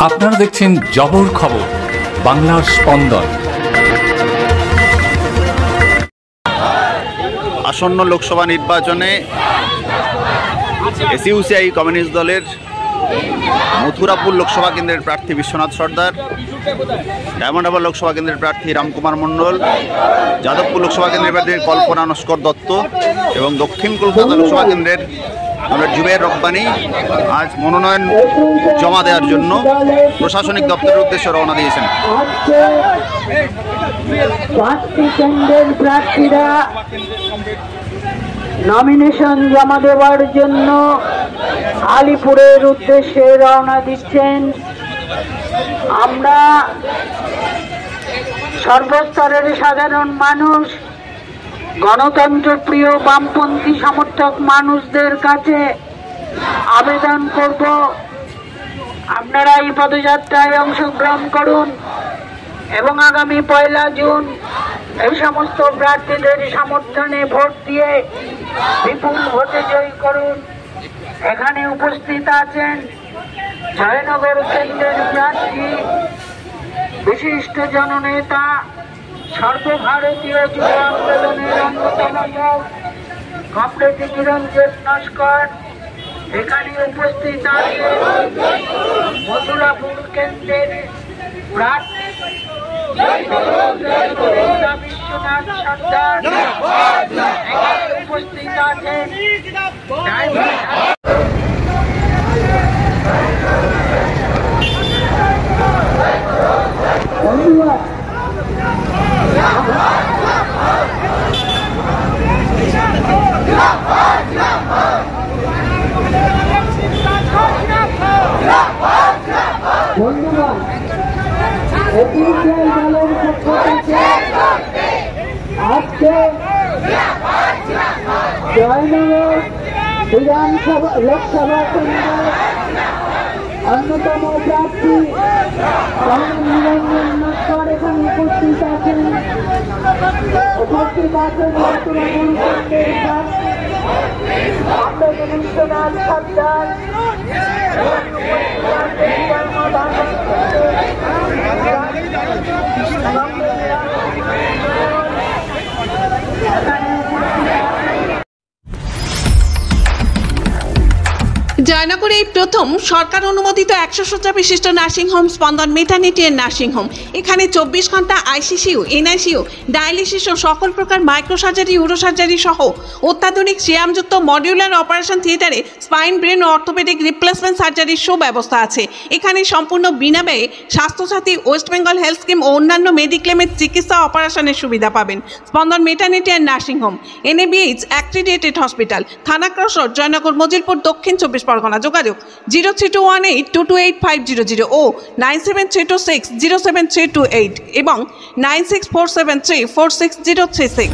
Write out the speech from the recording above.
আপনারা দেখছেন জবর খবর, বাংলার স্পন্দন। আসন্ন লোকসভা নির্বাচনে এসইউসিআই কমিউনিস্ট দলের মথুরাপুর লোকসভা কেন্দ্রের প্রার্থী বিশ্বনাথ সর্দার, ডায়মন্ড হারবার লোকসভা কেন্দ্রের প্রার্থী রামকুমার মণ্ডল, যাদবপুর লোকসভা কেন্দ্রের প্রার্থী কল্পনা নস্কর দত্ত এবং দক্ষিণ কলকাতা লোকসভা কেন্দ্রের জুবের রব্বানি আজ মনোনয়ন জমা দেওয়ার জন্য প্রশাসনিক দপ্তরের উদ্দেশ্যে রওনা দিয়েছেন। কেন্দ্রের প্রার্থীরা নমিনেশন জমা দেওয়ার জন্য আলিপুরের উদ্দেশ্যে রওনা দিচ্ছেন। আমরা সর্বস্তরের সাধারণ মানুষ, গণতন্ত্রপ্রিয় বামপন্থী সমর্থক মানুষদের কাছে আবেদন করব, আপনারা এই পদযাত্রায় অংশগ্রহণ করুন এবং আগামী 1 জুন এই সমস্ত প্রার্থীদের সমর্থনে ভোট দিয়ে বিপুল ভোটে জয়ী করুন। এখানে উপস্থিত আছেন জয়নগর কেন্দ্রের প্রার্থী, বিশিষ্ট জননেতা, সর্বভারতীয় যুব আন্দোলনের অন্যতম মুখ কমরেড নিরঞ্জন নস্কর। এখানে উপস্থিত আছেন মথুরাপুর কেন্দ্রের প্রার্থী বিশ্বনাথ সর্দার। এখানে উপস্থিত আছেন বন্ধুগণ, এপিসিআই দলের পক্ষ থেকে আজকে জয়নগর বিধানসভা লোকসভা কেন্দ্রের অন্যতম প্রার্থী নিরঞ্জন নস্কর এখানে উপস্থিত আছেন। উপস্থিত আছেন মথুরাপুর কেন্দ্রের প্রার্থী বিশ্বনাথ সর্দার। জয়নগরে এই প্রথম সরকার অনুমোদিত 100 শয্যা বিশিষ্ট নার্সিংহোম স্পন্দন মেটার্নিটি এন্ড নার্সিংহোম। এখানে 24 ঘন্টা আইসিসিউ, এনআইসিউ, ডায়ালিসিস ও সকল প্রকার মাইক্রোসার্জারি, ইউরোসার্জারি সহ অত্যাধুনিক শ্যামযুক্ত মডিউলার অপারেশন থিয়েটারে স্পাইন, ব্রেন ও অর্থোপেডিক রিপ্লেসমেন্ট সার্জারির সুব্যবস্থা আছে। এখানে সম্পূর্ণ বিনা ব্যয়ে Swasthyasathi, West Bengal health scheme ও অন্যান্য মেডিক্লেমের চিকিৎসা অপারেশনের সুবিধা পাবেন। Spandan maternity and nursing home, NABH accredited hospital, Thana cross road, Joynagar, Majilpur, Dakshin 24 Pargana. যোগাযোগ 0321822800 ও 9732607328 এবং 9647346036।